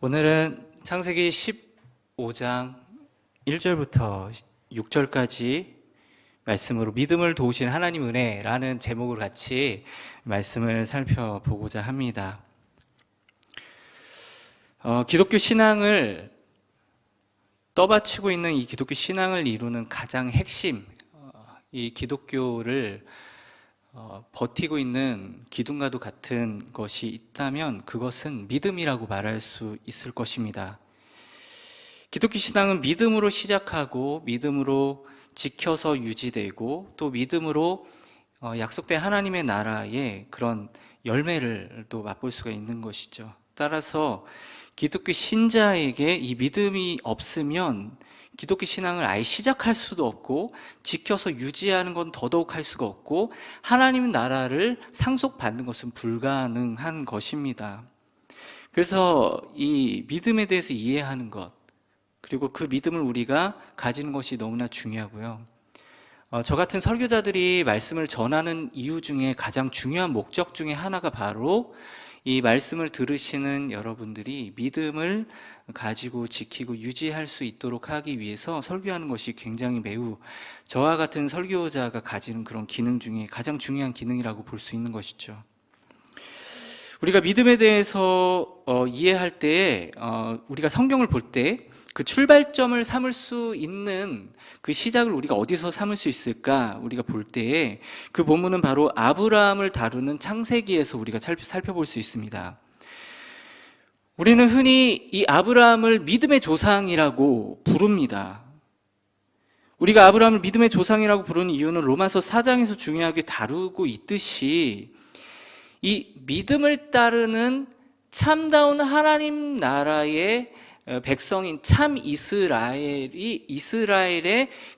오늘은 창세기 15장 1절부터 6절까지 말씀으로 믿음을 도우신 하나님 은혜라는 제목으로 같이 말씀을 살펴보고자 합니다. 기독교 신앙을 떠받치고 있는 이 기독교 신앙을 이루는 가장 핵심, 이 기독교를 버티고 있는 기둥과도 같은 것이 있다면 그것은 믿음이라고 말할 수 있을 것입니다. 기독교 신앙은 믿음으로 시작하고 믿음으로 지켜서 유지되고 또 믿음으로 약속된 하나님의 나라의 그런 열매를 또 맛볼 수가 있는 것이죠. 따라서 기독교 신자에게 이 믿음이 없으면 기독교 신앙을 아예 시작할 수도 없고 지켜서 유지하는 건 더더욱 할 수가 없고 하나님 나라를 상속받는 것은 불가능한 것입니다. 그래서 이 믿음에 대해서 이해하는 것, 그리고 그 믿음을 우리가 가지는 것이 너무나 중요하고요. 저 같은 설교자들이 말씀을 전하는 이유 중에 가장 중요한 목적 중에 하나가 바로 이 말씀을 들으시는 여러분들이 믿음을 가지고 지키고 유지할 수 있도록 하기 위해서 설교하는 것이 굉장히 매우 저와 같은 설교자가 가지는 그런 기능 중에 가장 중요한 기능이라고 볼 수 있는 것이죠. 우리가 믿음에 대해서 이해할 때 우리가 성경을 볼 때 그 출발점을 삼을 수 있는 그 시작을 우리가 어디서 삼을 수 있을까? 우리가 볼 때에 그 본문은 바로 아브라함을 다루는 창세기에서 우리가 살펴볼 수 있습니다. 우리는 흔히 이 아브라함을 믿음의 조상이라고 부릅니다. 우리가 아브라함을 믿음의 조상이라고 부르는 이유는 로마서 4장에서 중요하게 다루고 있듯이 이 믿음을 따르는 참다운 하나님 나라의 백성인 참 이스라엘의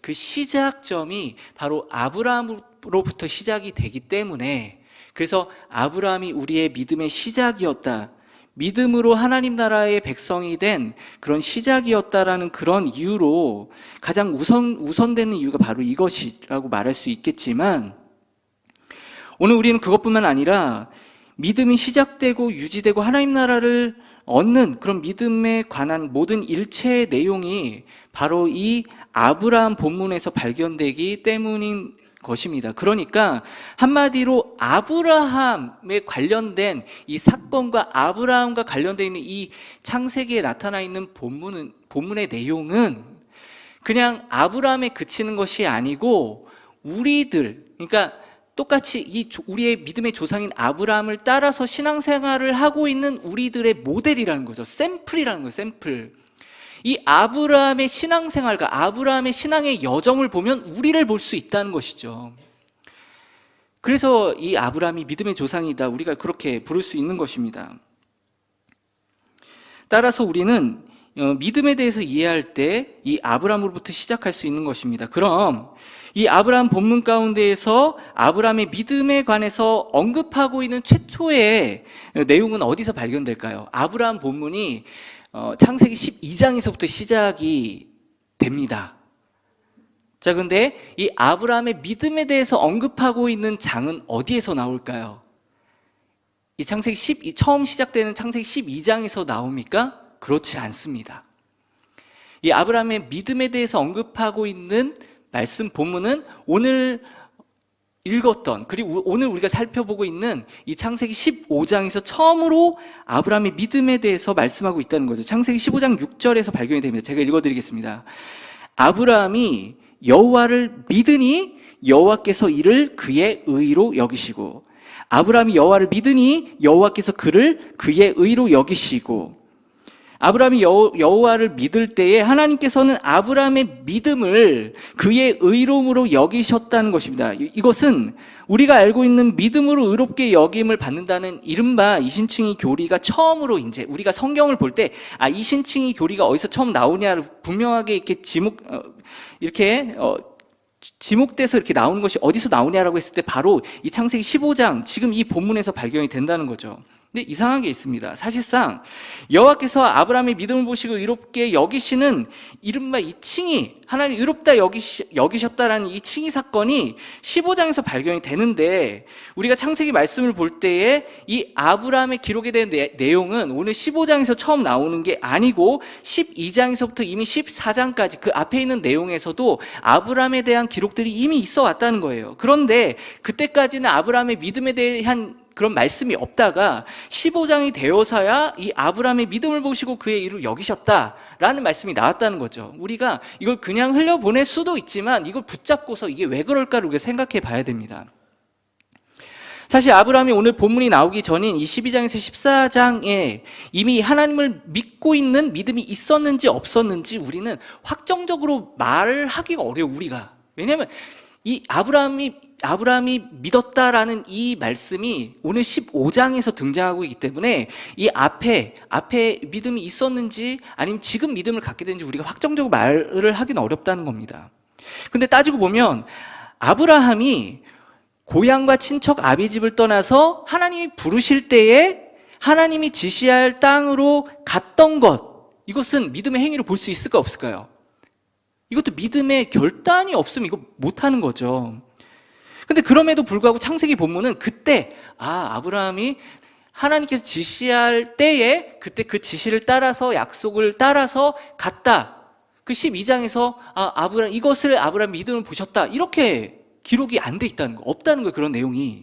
그 시작점이 바로 아브라함으로부터 시작이 되기 때문에, 그래서 아브라함이 우리의 믿음의 시작이었다, 믿음으로 하나님 나라의 백성이 된 그런 시작이었다라는 그런 이유로 가장 우선되는 이유가 바로 이것이라고 말할 수 있겠지만, 오늘 우리는 그것뿐만 아니라 믿음이 시작되고 유지되고 하나님 나라를 얻는 그런 믿음에 관한 모든 일체의 내용이 바로 이 아브라함 본문에서 발견되기 때문인 것입니다. 그러니까 한마디로 아브라함에 관련된 이 사건과 아브라함과 관련되어 있는 이 창세기에 나타나 있는 본문의 내용은 그냥 아브라함에 그치는 것이 아니고 우리들, 그러니까 똑같이 우리의 믿음의 조상인 아브라함을 따라서 신앙생활을 하고 있는 우리들의 모델이라는 거죠. 샘플이라는 거예요. 샘플. 이 아브라함의 신앙생활과 아브라함의 신앙의 여정을 보면 우리를 볼 수 있다는 것이죠. 그래서 이 아브라함이 믿음의 조상이다, 우리가 그렇게 부를 수 있는 것입니다. 따라서 우리는 믿음에 대해서 이해할 때 이 아브라함으로부터 시작할 수 있는 것입니다. 그럼 이 아브라함 본문 가운데에서 아브라함의 믿음에 관해서 언급하고 있는 최초의 내용은 어디서 발견될까요? 아브라함 본문이 창세기 12장에서부터 시작이 됩니다. 자, 그런데 이 아브라함의 믿음에 대해서 언급하고 있는 장은 어디에서 나올까요? 이 처음 시작되는 창세기 12장에서 나옵니까? 그렇지 않습니다. 이 아브라함의 믿음에 대해서 언급하고 있는 말씀 본문은 오늘 읽었던, 그리고 오늘 우리가 살펴보고 있는 이 창세기 15장에서 처음으로 아브라함의 믿음에 대해서 말씀하고 있다는 거죠. 창세기 15장 6절에서 발견이 됩니다. 제가 읽어드리겠습니다. 아브라함이 여호와를 믿으니 여호와께서 이를 그의 의로 여기시고, 아브라함이 여호와를 믿으니 여호와께서 그를 그의 의로 여기시고, 아브라함이 여호와를 믿을 때에 하나님께서는 아브라함의 믿음을 그의 의로움으로 여기셨다는 것입니다. 이것은 우리가 알고 있는 믿음으로 의롭게 여김을 받는다는 이른바 이신칭의 교리가 처음으로 이제 우리가 성경을 볼 때 이신칭의 교리가 어디서 처음 나오냐를 분명하게 이렇게 지목돼서 이렇게 나오는 것이 어디서 나오냐라고 했을 때 바로 이 창세기 15장, 지금 이 본문에서 발견이 된다는 거죠. 근데 이상한 게 있습니다. 사실상 여호와께서 아브라함의 믿음을 보시고 의롭게 여기시는 이른바 이 칭의, 하나님 의롭다 여기셨다라는 이 칭의 사건이 15장에서 발견이 되는데, 우리가 창세기 말씀을 볼 때에 이 아브라함의 기록에 대한 내용은 오늘 15장에서 처음 나오는 게 아니고 12장에서부터 이미 14장까지 그 앞에 있는 내용에서도 아브라함에 대한 기록들이 이미 있어 왔다는 거예요. 그런데 그때까지는 아브라함의 믿음에 대한 그런 말씀이 없다가 15장이 되어서야 이 아브라함의 믿음을 보시고 그의 일을 여기셨다라는 말씀이 나왔다는 거죠. 우리가 이걸 그냥 흘려보낼 수도 있지만 이걸 붙잡고서 이게 왜 그럴까를 우리가 생각해 봐야 됩니다. 사실 아브라함이 오늘 본문이 나오기 전인 이 12장에서 14장에 이미 하나님을 믿고 있는 믿음이 있었는지 없었는지 우리는 확정적으로 말을 하기가 어려워, 우리가. 왜냐하면 이 아브라함이 믿었다라는 이 말씀이 오늘 15장에서 등장하고 있기 때문에 이 앞에 믿음이 있었는지 아니면 지금 믿음을 갖게 되는지 우리가 확정적으로 말을 하기는 어렵다는 겁니다. 근데 따지고 보면 아브라함이 고향과 친척 아비집을 떠나서 하나님이 부르실 때에 하나님이 지시할 땅으로 갔던 것, 이것은 믿음의 행위로 볼 수 있을까 없을까요? 이것도 믿음의 결단이 없으면 이거 못하는 거죠. 근데 그럼에도 불구하고 창세기 본문은 그때 아브라함이 하나님께서 지시할 때에 그때 그 지시를 따라서 약속을 따라서 갔다. 그 12장에서 아브라함 이것을 아브라함 믿음을 보셨다. 이렇게 기록이 안 돼 있다는 거, 없다는 거예요. 그런 내용이.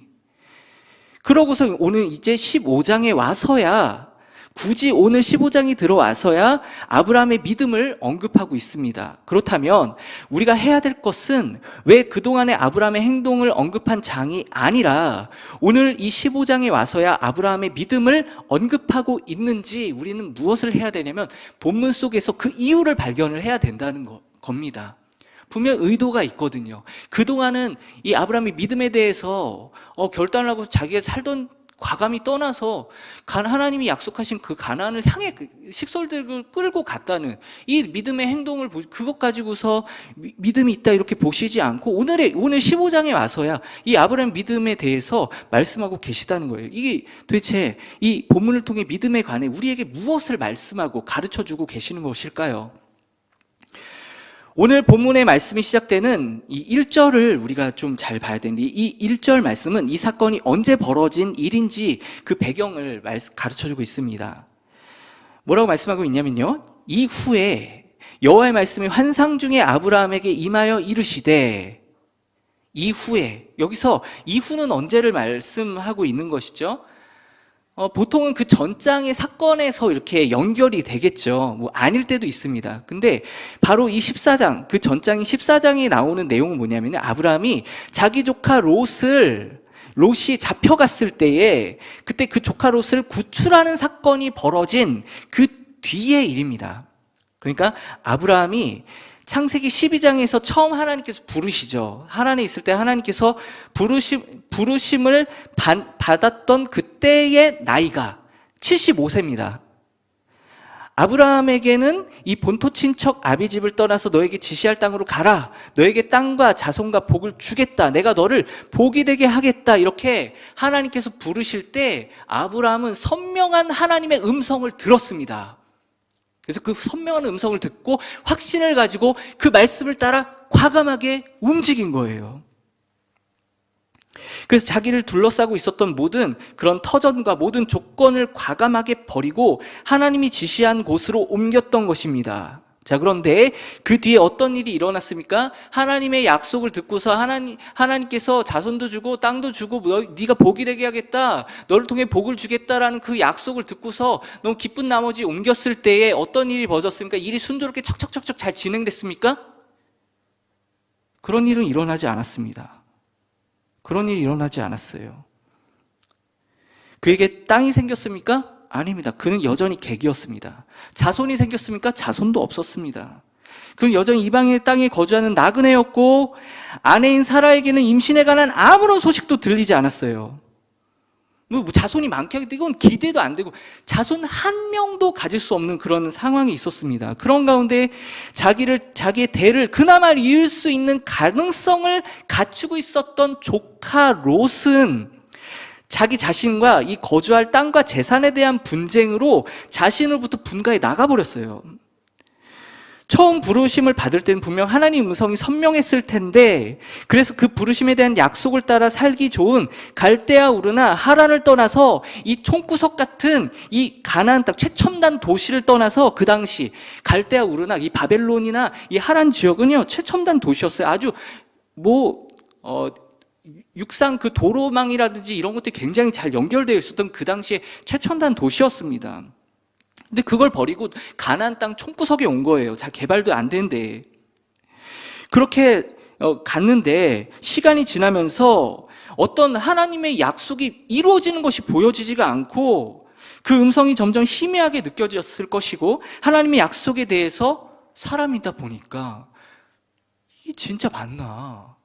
그러고서 오늘 이제 15장에 와서야, 굳이 오늘 15장이 들어와서야 아브라함의 믿음을 언급하고 있습니다. 그렇다면 우리가 해야 될 것은 왜 그동안의 아브라함의 행동을 언급한 장이 아니라 오늘 이 15장에 와서야 아브라함의 믿음을 언급하고 있는지 우리는 무엇을 해야 되냐면 본문 속에서 그 이유를 발견을 해야 된다는 겁니다. 분명 의도가 있거든요. 그동안은 이 아브라함의 믿음에 대해서 결단을 하고 자기가 살던 과감히 떠나서 하나님이 약속하신 그 가나안을 향해 식솔들을 끌고 갔다는 이 믿음의 행동을 그것 가지고서 믿음이 있다 이렇게 보시지 않고 오늘 15장에 와서야 이 아브라함 믿음에 대해서 말씀하고 계시다는 거예요. 이게 도대체 이 본문을 통해 믿음에 관해 우리에게 무엇을 말씀하고 가르쳐주고 계시는 것일까요? 오늘 본문의 말씀이 시작되는 이 1절을 우리가 좀 잘 봐야 되는데, 이 1절 말씀은 이 사건이 언제 벌어진 일인지 그 배경을 가르쳐주고 있습니다. 뭐라고 말씀하고 있냐면요, 이후에 여호와의 말씀이 환상 중에 아브라함에게 임하여 이르시되, 이후에, 여기서 이후는 언제를 말씀하고 있는 것이죠? 보통은 그 전장의 사건에서 이렇게 연결이 되겠죠. 뭐 아닐 때도 있습니다. 근데 바로 이 14장, 그 전장인 14장에 나오는 내용은 뭐냐면 아브라함이 자기 조카 롯이 잡혀갔을 때에 그때 그 조카 롯을 구출하는 사건이 벌어진 그 뒤의 일입니다. 그러니까 아브라함이 창세기 12장에서 처음 하나님께서 부르시죠. 하나님에 있을 때 하나님께서 부르심을 받았던 그때의 나이가 75세입니다. 아브라함에게는 이 본토 친척 아비집을 떠나서 너에게 지시할 땅으로 가라. 너에게 땅과 자손과 복을 주겠다. 내가 너를 복이 되게 하겠다. 이렇게 하나님께서 부르실 때 아브라함은 선명한 하나님의 음성을 들었습니다. 그래서 그 선명한 음성을 듣고 확신을 가지고 그 말씀을 따라 과감하게 움직인 거예요. 그래서 자기를 둘러싸고 있었던 모든 그런 터전과 모든 조건을 과감하게 버리고 하나님이 지시한 곳으로 옮겼던 것입니다. 자, 그런데 그 뒤에 어떤 일이 일어났습니까? 하나님의 약속을 듣고서 하나님께서 자손도 주고 땅도 주고 네가 복이 되게 하겠다, 너를 통해 복을 주겠다라는 그 약속을 듣고서 너무 기쁜 나머지 옮겼을 때에 어떤 일이 벌어졌습니까? 일이 순조롭게 척척척척 잘 진행됐습니까? 그런 일은 일어나지 않았습니다. 그런 일이 일어나지 않았어요. 그에게 땅이 생겼습니까? 아닙니다. 그는 여전히 객이었습니다. 자손이 생겼습니까? 자손도 없었습니다. 그는 여전히 이방인의 땅에 거주하는 나그네였고 아내인 사라에게는 임신에 관한 아무런 소식도 들리지 않았어요. 뭐 자손이 많게 하겠다, 이건 기대도 안 되고 자손 한 명도 가질 수 없는 그런 상황이 있었습니다. 그런 가운데 자기의 대를 그나마 이을 수 있는 가능성을 갖추고 있었던 조카 롯은 자기 자신과 이 거주할 땅과 재산에 대한 분쟁으로 자신으로부터 분가해 나가버렸어요. 처음 부르심을 받을 때는 분명 하나님 음성이 선명했을 텐데, 그래서 그 부르심에 대한 약속을 따라 살기 좋은 갈대아 우르나 하란을 떠나서 이 총구석 같은 이 가나안 땅 최첨단 도시를 떠나서, 그 당시 갈대아 우르나 이 바벨론이나 이 하란 지역은요 최첨단 도시였어요. 아주 육상 그 도로망이라든지 이런 것들이 굉장히 잘 연결되어 있었던 그 당시에 최첨단 도시였습니다. 근데 그걸 버리고 가나안 땅 총구석에 온 거예요. 잘 개발도 안 되는데. 그렇게 갔는데 시간이 지나면서 어떤 하나님의 약속이 이루어지는 것이 보여지지가 않고, 그 음성이 점점 희미하게 느껴졌을 것이고, 하나님의 약속에 대해서 사람이다 보니까 이게 진짜 맞나?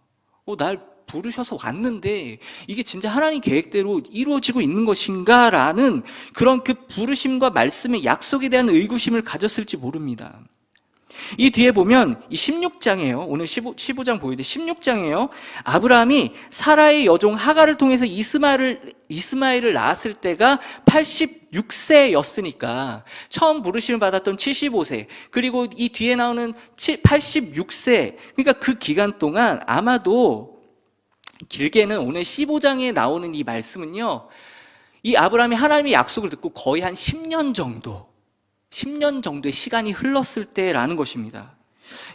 날 부르셔서 왔는데 이게 진짜 하나님 계획대로 이루어지고 있는 것인가? 라는 그런 그 부르심과 말씀의 약속에 대한 의구심을 가졌을지 모릅니다. 이 뒤에 보면 이 16장이에요. 오늘 15장 보이는데 16장이에요. 아브라함이 사라의 여종 하갈을 통해서 이스마엘을 낳았을 때가 86세였으니까 처음 부르심을 받았던 75세, 그리고 이 뒤에 나오는 86세, 그러니까 그 기간 동안 아마도 길게는 오늘 15장에 나오는 이 말씀은요, 이 아브라함이 하나님의 약속을 듣고 거의 한 10년 정도의 시간이 흘렀을 때라는 것입니다.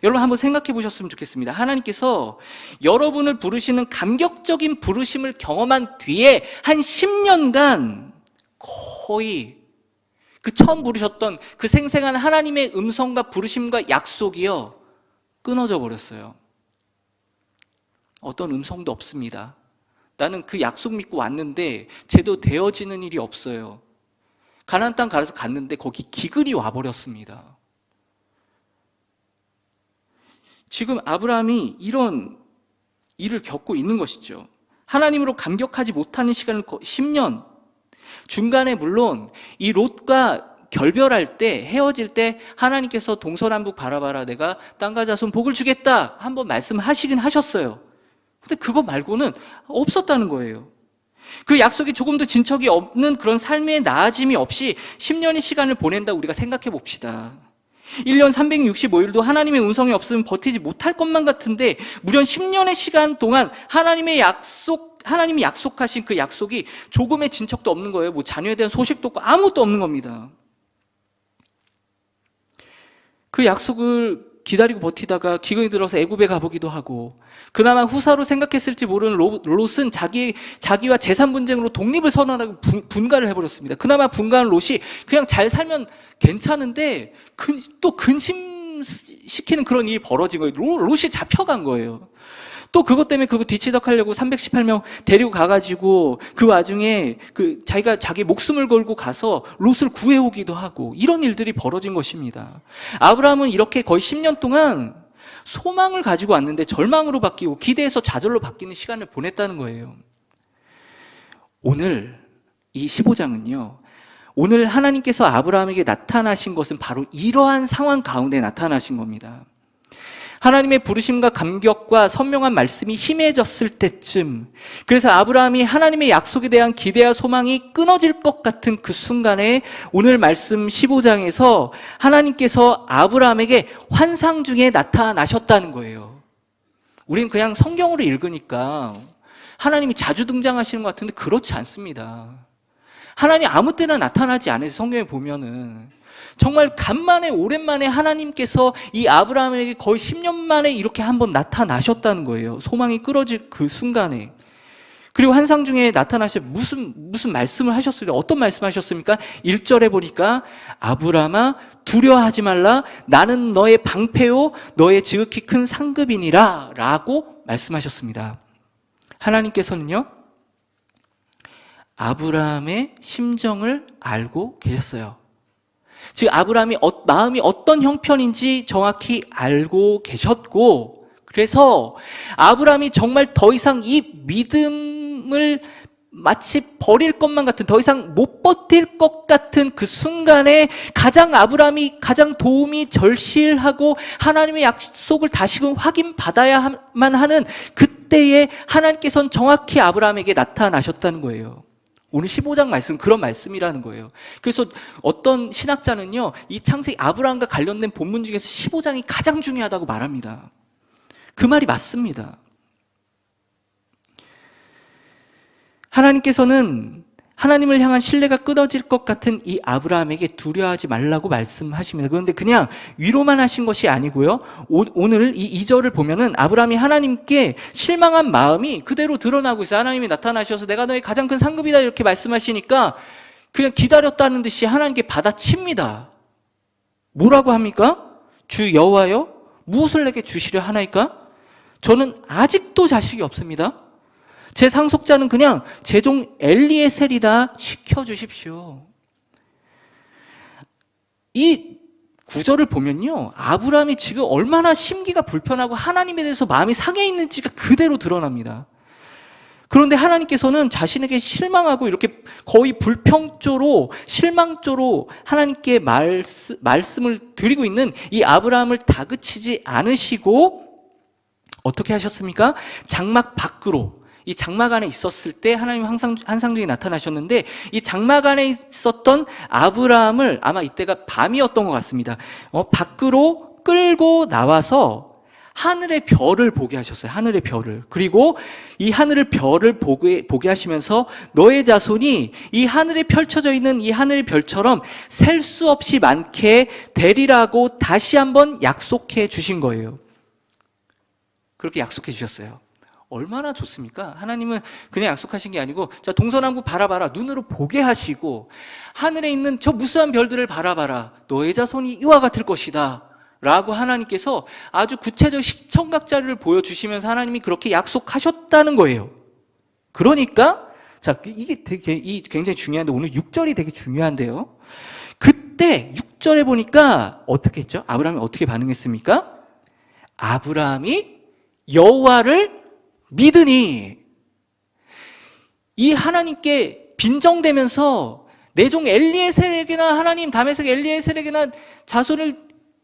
여러분 한번 생각해 보셨으면 좋겠습니다. 하나님께서 여러분을 부르시는 감격적인 부르심을 경험한 뒤에 한 10년간 거의 그 처음 부르셨던 그 생생한 하나님의 음성과 부르심과 약속이요 끊어져 버렸어요. 어떤 음성도 없습니다. 나는 그 약속 믿고 왔는데 제대로 되어지는 일이 없어요. 가나안 땅 가서 갔는데 거기 기근이 와버렸습니다. 지금 아브라함이 이런 일을 겪고 있는 것이죠. 하나님으로 감격하지 못하는 시간을 10년, 중간에 물론 이 롯과 결별할 때, 헤어질 때 하나님께서 동서남북 바라봐라, 내가 땅과 자손 복을 주겠다 한번 말씀하시긴 하셨어요. 근데 그거 말고는 없었다는 거예요. 그 약속이 조금도 진척이 없는 그런 삶의 나아짐이 없이 10년의 시간을 보낸다고 우리가 생각해 봅시다. 1년 365일도 하나님의 음성이 없으면 버티지 못할 것만 같은데, 무려 10년의 시간 동안 하나님이 약속하신 그 약속이 조금의 진척도 없는 거예요. 자녀에 대한 소식도 없고 아무것도 없는 겁니다. 그 약속을 기다리고 버티다가 기근이 들어서 애굽에 가보기도 하고, 그나마 후사로 생각했을지 모르는 롯은 자기와 재산 분쟁으로 독립을 선언하고 분가를 해버렸습니다. 그나마 분가한 롯이 그냥 잘 살면 괜찮은데 또 근심시키는 그런 일이 벌어진 거예요. 롯이 잡혀간 거예요. 또 그것 때문에 그거 뒤치덕하려고 318명 데리고 가가지고 그 와중에 자기가 자기 목숨을 걸고 가서 롯을 구해오기도 하고, 이런 일들이 벌어진 것입니다. 아브라함은 이렇게 거의 10년 동안 소망을 가지고 왔는데 절망으로 바뀌고 기대에서 좌절로 바뀌는 시간을 보냈다는 거예요. 오늘 이 15장은요, 오늘 하나님께서 아브라함에게 나타나신 것은 바로 이러한 상황 가운데 나타나신 겁니다. 하나님의 부르심과 감격과 선명한 말씀이 희미해졌을 때쯤, 그래서 아브라함이 하나님의 약속에 대한 기대와 소망이 끊어질 것 같은 그 순간에 오늘 말씀 15장에서 하나님께서 아브라함에게 환상 중에 나타나셨다는 거예요. 우린 그냥 성경으로 읽으니까 하나님이 자주 등장하시는 것 같은데 그렇지 않습니다. 하나님 아무 때나 나타나지 않으세요. 성경에 보면은 정말 간만에 오랜만에 하나님께서 이 아브라함에게 거의 10년 만에 이렇게 한번 나타나셨다는 거예요. 소망이 끊어질 그 순간에. 그리고 환상 중에 나타나셔 무슨 말씀을 하셨어요? 어떤 말씀하셨습니까? 1절에 보니까 아브라함아 두려워하지 말라, 나는 너의 방패요 너의 지극히 큰 상급이니라 라고 말씀하셨습니다. 하나님께서는요, 아브라함의 심정을 알고 계셨어요. 즉 아브라함이 마음이 어떤 형편인지 정확히 알고 계셨고, 그래서 아브라함이 정말 더 이상 이 믿음을 마치 버릴 것만 같은, 더 이상 못 버틸 것 같은 그 순간에 아브라함이 가장 도움이 절실하고 하나님의 약속을 다시금 확인받아야만 하는 그때에 하나님께서는 정확히 아브라함에게 나타나셨다는 거예요. 오늘 15장 말씀 그런 말씀이라는 거예요. 그래서 어떤 신학자는요, 이 창세기 아브라함과 관련된 본문 중에서 15장이 가장 중요하다고 말합니다. 그 말이 맞습니다. 하나님께서는 하나님을 향한 신뢰가 끊어질 것 같은 이 아브라함에게 두려워하지 말라고 말씀하십니다. 그런데 그냥 위로만 하신 것이 아니고요. 오늘 이 2절을 보면은 아브라함이 하나님께 실망한 마음이 그대로 드러나고 있어요. 하나님이 나타나셔서 내가 너의 가장 큰 상급이다 이렇게 말씀하시니까 그냥 기다렸다는 듯이 하나님께 받아칩니다. 뭐라고 합니까? 주 여호와여, 무엇을 내게 주시려 하나이까? 저는 아직도 자식이 없습니다. 제 상속자는 그냥 제 종 엘리에셀이다 시켜주십시오. 이 구절을 보면요, 아브라함이 지금 얼마나 심기가 불편하고 하나님에 대해서 마음이 상해 있는지가 그대로 드러납니다. 그런데 하나님께서는 자신에게 실망하고 이렇게 거의 불평조로 실망조로 하나님께 말씀을 드리고 있는 이 아브라함을 다그치지 않으시고 어떻게 하셨습니까? 장막 밖으로, 이 장막 안에 있었을 때 하나님 환상중에 나타나셨는데 이 장막 안에 있었던 아브라함을 아마 이때가 밤이었던 것 같습니다. 밖으로 끌고 나와서 하늘의 별을 보게 하셨어요. 하늘의 별을. 그리고 이 하늘의 별을 보게 하시면서 너의 자손이 이 하늘에 펼쳐져 있는 이 하늘의 별처럼 셀 수 없이 많게 되리라고 다시 한번 약속해 주신 거예요. 그렇게 약속해 주셨어요. 얼마나 좋습니까? 하나님은 그냥 약속하신 게 아니고 자, 동서남북 바라봐라, 눈으로 보게 하시고 하늘에 있는 저 무수한 별들을 바라봐라, 너의 자손이 이와 같을 것이다 라고 하나님께서 아주 구체적 시청각자를 보여주시면서 하나님이 그렇게 약속하셨다는 거예요. 그러니까 자, 이게 굉장히 중요한데 오늘 6절이 되게 중요한데요. 그때 6절에 보니까 어떻게 했죠? 아브라함이 어떻게 반응했습니까? 아브라함이 여호와를 믿으니, 이 하나님께 빈정대면서 내 종 엘리에셀에게나 하나님 다메섹 엘리에셀에게나 자손을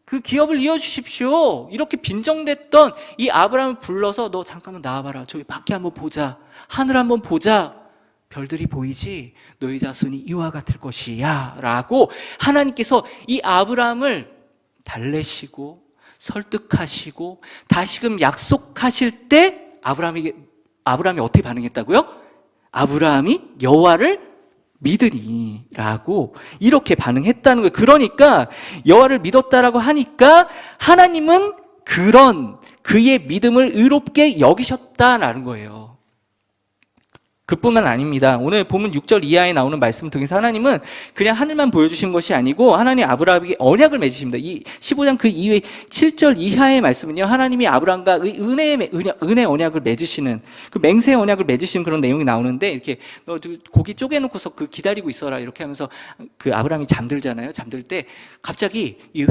그 기업을 이어주십시오 이렇게 빈정댔던 이 아브라함을 불러서 너 잠깐만 나와봐라, 저기 밖에 한번 보자, 하늘 한번 보자, 별들이 보이지, 너희 자손이 이와 같을 것이야 라고 하나님께서 이 아브라함을 달래시고 설득하시고 다시금 약속하실 때 아브라함이 어떻게 반응했다고요? 아브라함이 여호와를 믿으니 라고 이렇게 반응했다는 거예요. 그러니까 여호와를 믿었다라고 하니까 하나님은 그의 믿음을 의롭게 여기셨다라는 거예요. 그뿐만 아닙니다. 오늘 본문 6절 이하에 나오는 말씀을 통해서 하나님은 그냥 하늘만 보여주신 것이 아니고 하나님 아브라함에게 언약을 맺으십니다. 이 15장 그 이후에 7절 이하의 말씀은요, 하나님이 아브라함과 은혜 언약을 맺으시는, 그 맹세 언약을 맺으시는 그런 내용이 나오는데, 이렇게 너 고기 쪼개놓고서 그 기다리고 있어라 이렇게 하면서 그 아브라함이 잠들잖아요. 잠들 때 갑자기 이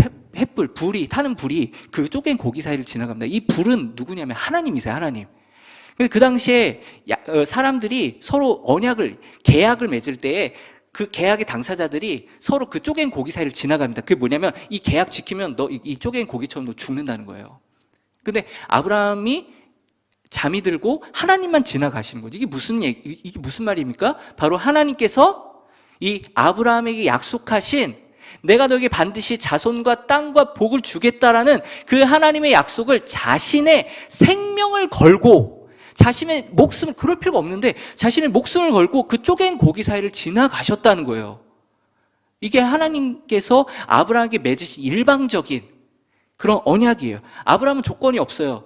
불이 타는 불이 그 쪼갠 고기 사이를 지나갑니다. 이 불은 누구냐면 하나님이세요. 하나님. 그 당시에 사람들이 서로 계약을 맺을 때에 그 계약의 당사자들이 서로 그 쪼갠 고기 사이를 지나갑니다. 그게 뭐냐면 이 계약 지키면 너 이 쪼갠 고기처럼 너 죽는다는 거예요. 근데 아브라함이 잠이 들고 하나님만 지나가시는 거죠. 이게 무슨 말입니까? 바로 하나님께서 이 아브라함에게 약속하신 내가 너에게 반드시 자손과 땅과 복을 주겠다라는 그 하나님의 약속을 자신의 생명을 걸고, 자신의 목숨을, 그럴 필요가 없는데 자신의 목숨을 걸고 그 쪼갠 고기 사이를 지나가셨다는 거예요. 이게 하나님께서 아브라함에게 맺으신 일방적인 그런 언약이에요. 아브라함은 조건이 없어요.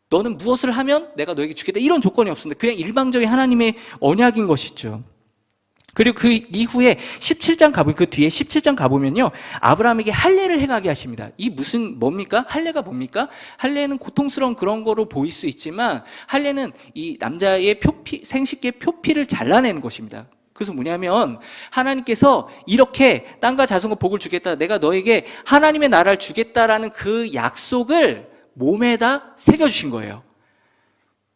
너는 무엇을 하면 내가 너에게 주겠다 이런 조건이 없습니다. 그냥 일방적인 하나님의 언약인 것이죠. 그리고 그 이후에 17장 가보면, 그 뒤에 17장 가보면요, 아브라함에게 할례를 행하게 하십니다. 이 뭡니까? 할례가 뭡니까? 할례는 고통스러운 그런 거로 보일 수 있지만, 할례는 이 남자의 생식기의 표피를 잘라내는 것입니다. 그래서 뭐냐면, 하나님께서 이렇게 땅과 자손과 복을 주겠다, 내가 너에게 하나님의 나라를 주겠다라는 그 약속을 몸에다 새겨주신 거예요.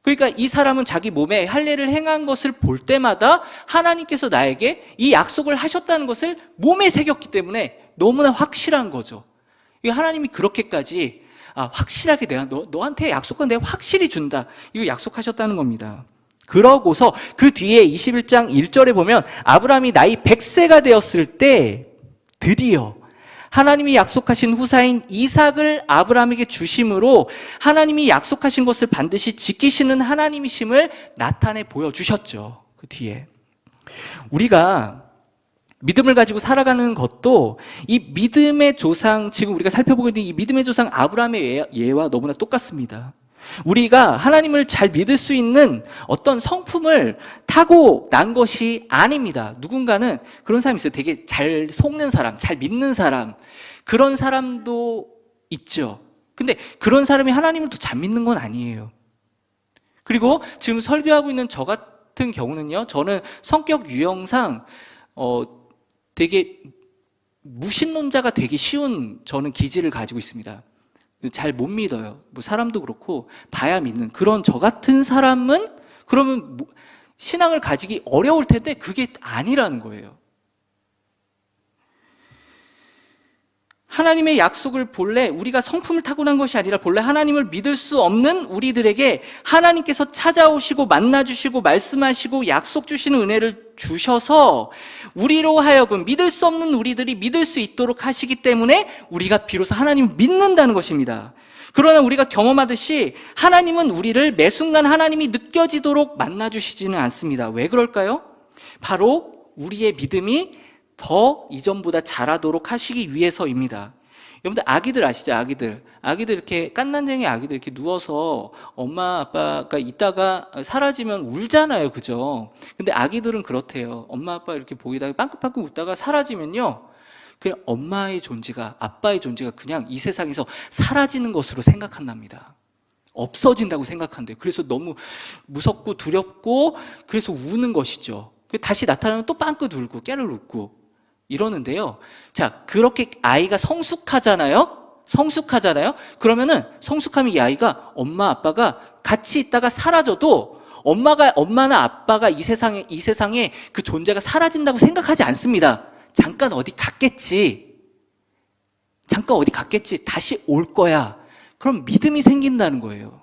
그러니까 이 사람은 자기 몸에 할례를 행한 것을 볼 때마다 하나님께서 나에게 이 약속을 하셨다는 것을 몸에 새겼기 때문에 너무나 확실한 거죠. 하나님이 그렇게까지 확실하게 내가 너한테 약속한 내가 확실히 준다, 이거 약속하셨다는 겁니다. 그러고서 그 뒤에 21장 1절에 보면 아브라함이 나이 100세가 되었을 때 드디어 하나님이 약속하신 후사인 이삭을 아브라함에게 주심으로 하나님이 약속하신 것을 반드시 지키시는 하나님이심을 나타내 보여주셨죠. 그 뒤에 우리가 믿음을 가지고 살아가는 것도 이 믿음의 조상, 지금 우리가 살펴보고 있는 이 믿음의 조상 아브라함의 예와 너무나 똑같습니다. 우리가 하나님을 잘 믿을 수 있는 어떤 성품을 타고 난 것이 아닙니다. 누군가는 그런 사람이 있어요. 되게 잘 속는 사람, 잘 믿는 사람, 그런 사람도 있죠. 근데 그런 사람이 하나님을 더 잘 믿는 건 아니에요. 그리고 지금 설교하고 있는 저 같은 경우는요, 저는 성격 유형상 되게 무신론자가 되기 쉬운 저는 기질을 가지고 있습니다. 잘 못 믿어요. 뭐 사람도 그렇고 봐야 믿는 그런 저 같은 사람은 그러면 신앙을 가지기 어려울 텐데 그게 아니라는 거예요. 하나님의 약속을 본래 우리가 성품을 타고난 것이 아니라 본래 하나님을 믿을 수 없는 우리들에게 하나님께서 찾아오시고 만나주시고 말씀하시고 약속 주시는 은혜를 주셔서 우리로 하여금 믿을 수 없는 우리들이 믿을 수 있도록 하시기 때문에 우리가 비로소 하나님을 믿는다는 것입니다. 그러나 우리가 경험하듯이 하나님은 우리를 매 순간 하나님이 느껴지도록 만나주시지는 않습니다. 왜 그럴까요? 바로 우리의 믿음이 더 이전보다 잘하도록 하시기 위해서입니다. 여러분들 아기들 아시죠? 아기들 이렇게 깐난쟁이 아기들 이렇게 누워서 엄마 아빠가 있다가 사라지면 울잖아요, 그죠? 근데 아기들은 그렇대요. 엄마 아빠 이렇게 보이다가 빵긋빵긋 웃다가 사라지면요, 그냥 엄마의 존재가, 아빠의 존재가 그냥 이 세상에서 사라지는 것으로 생각한답니다. 없어진다고 생각한대요. 그래서 너무 무섭고 두렵고 그래서 우는 것이죠. 다시 나타나면 또 빵긋 울고 깨를 웃고 이러는데요. 자, 그렇게 아이가 성숙하잖아요. 그러면은 성숙하면 이 아이가 엄마 아빠가 같이 있다가 사라져도 엄마나 아빠가 이 세상에 그 존재가 사라진다고 생각하지 않습니다. 잠깐 어디 갔겠지. 다시 올 거야. 그럼 믿음이 생긴다는 거예요.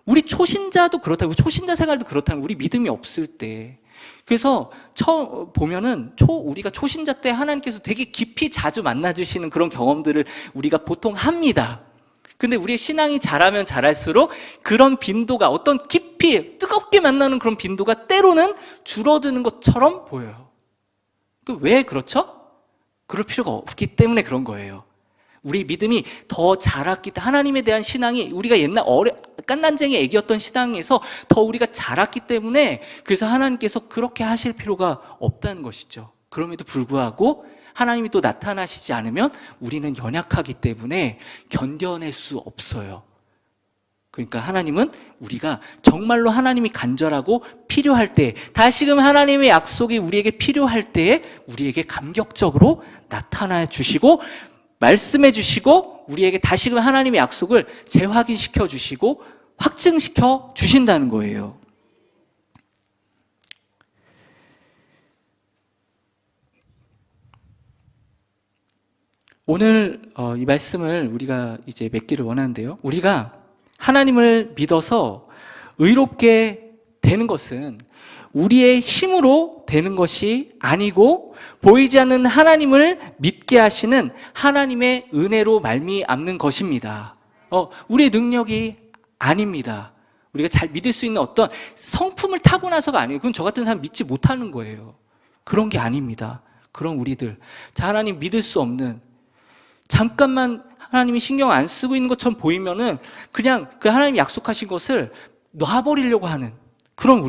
우리 초신자도 그렇다고, 초신자 생활도 그렇다는, 우리 믿음이 없을 때. 그래서 보면은 우리가 초신자 때 하나님께서 되게 깊이 자주 만나주시는 그런 경험들을 우리가 보통 합니다. 근데 우리의 신앙이 자라면 자랄수록 그런 빈도가, 어떤 깊이 뜨겁게 만나는 그런 빈도가 때로는 줄어드는 것처럼 보여요. 왜 그렇죠? 그럴 필요가 없기 때문에 그런 거예요. 우리 믿음이 더 자랐기 때문에, 하나님에 대한 신앙이 우리가 옛날 깐난쟁이 애기였던 신앙에서 더 우리가 자랐기 때문에, 그래서 하나님께서 그렇게 하실 필요가 없다는 것이죠. 그럼에도 불구하고 하나님이 또 나타나시지 않으면 우리는 연약하기 때문에 견뎌낼 수 없어요. 그러니까 하나님은 우리가 정말로 하나님이 간절하고 필요할 때, 다시금 하나님의 약속이 우리에게 필요할 때에 우리에게 감격적으로 나타나 주시고 말씀해 주시고 우리에게 다시금 하나님의 약속을 재확인시켜 주시고 확증시켜 주신다는 거예요. 오늘 이 말씀을 우리가 이제 맺기를 원하는데요. 우리가 하나님을 믿어서 의롭게 되는 것은 우리의 힘으로 되는 것이 아니고 보이지 않는 하나님을 믿게 하시는 하나님의 은혜로 말미암는 것입니다. 우리의 능력이 아닙니다. 우리가 잘 믿을 수 있는 어떤 성품을 타고나서가 아니에요. 그럼 저 같은 사람 믿지 못하는 거예요. 그런 게 아닙니다. 그런 우리들, 자, 하나님 믿을 수 없는, 잠깐만 하나님이 신경 안 쓰고 있는 것처럼 보이면은 그냥 그 하나님이 약속하신 것을 놔버리려고 하는 그런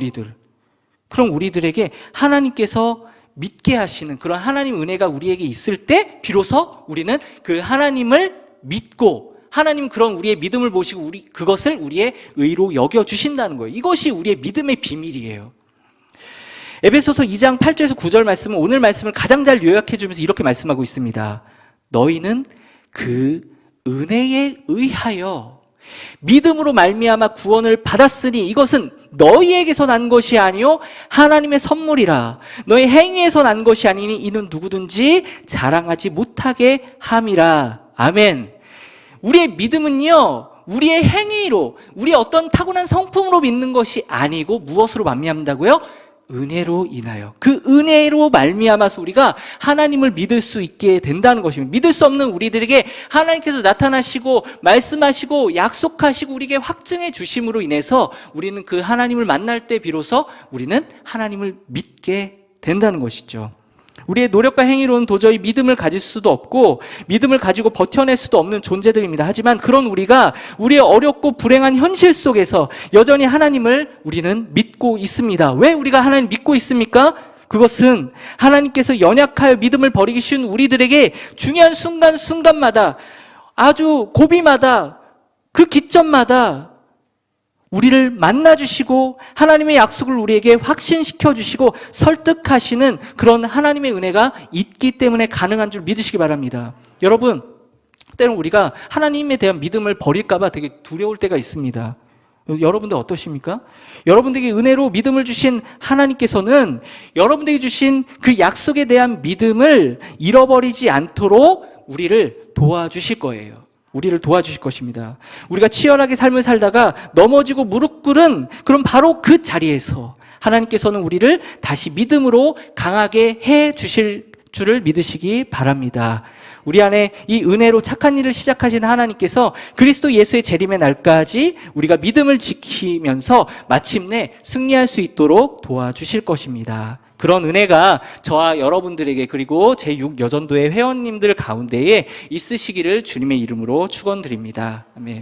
우리들에게 하나님께서 믿게 하시는 그런 하나님 은혜가 우리에게 있을 때 비로소 우리는 그 하나님을 믿고, 하나님 그런 우리의 믿음을 보시고 그것을 우리의 의로 여겨주신다는 거예요. 이것이 우리의 믿음의 비밀이에요. 에베소서 2장 8절에서 9절 말씀은 오늘 말씀을 가장 잘 요약해 주면서 이렇게 말씀하고 있습니다. 너희는 그 은혜에 의하여 믿음으로 말미암아 구원을 받았으니 이것은 너희에게서 난 것이 아니요 하나님의 선물이라. 너희 행위에서 난 것이 아니니 이는 누구든지 자랑하지 못하게 함이라. 아멘. 우리의 믿음은요, 우리의 행위로, 우리의 어떤 타고난 성품으로 믿는 것이 아니고 무엇으로 말미암는다고요? 은혜로 인하여. 그 은혜로 말미암아서 우리가 하나님을 믿을 수 있게 된다는 것입니다. 믿을 수 없는 우리들에게 하나님께서 나타나시고 말씀하시고 약속하시고 우리에게 확증해 주심으로 인해서 우리는 그 하나님을 만날 때 비로소 우리는 하나님을 믿게 된다는 것이죠. 우리의 노력과 행위로는 도저히 믿음을 가질 수도 없고 믿음을 가지고 버텨낼 수도 없는 존재들입니다. 하지만 그런 우리가 우리의 어렵고 불행한 현실 속에서 여전히 하나님을 우리는 믿고 있습니다. 왜 우리가 하나님 믿고 있습니까? 그것은 하나님께서 연약하여 믿음을 버리기 쉬운 우리들에게 중요한 순간순간마다 아주 고비마다 그 기점마다 우리를 만나주시고 하나님의 약속을 우리에게 확신시켜 주시고 설득하시는 그런 하나님의 은혜가 있기 때문에 가능한 줄 믿으시기 바랍니다. 여러분, 때로는 우리가 하나님에 대한 믿음을 버릴까 봐 되게 두려울 때가 있습니다. 여러분들 어떠십니까? 여러분들에게 은혜로 믿음을 주신 하나님께서는 여러분들에게 주신 그 약속에 대한 믿음을 잃어버리지 않도록 우리를 도와주실 거예요. 우리를 도와주실 것입니다. 우리가 치열하게 삶을 살다가 넘어지고 무릎 꿇은 그럼 바로 그 자리에서 하나님께서는 우리를 다시 믿음으로 강하게 해 주실 줄을 믿으시기 바랍니다. 우리 안에 이 은혜로 착한 일을 시작하신 하나님께서 그리스도 예수의 재림의 날까지 우리가 믿음을 지키면서 마침내 승리할 수 있도록 도와주실 것입니다. 그런 은혜가 저와 여러분들에게 그리고 제6여전도의 회원님들 가운데에 있으시기를 주님의 이름으로 축원드립니다. 아멘.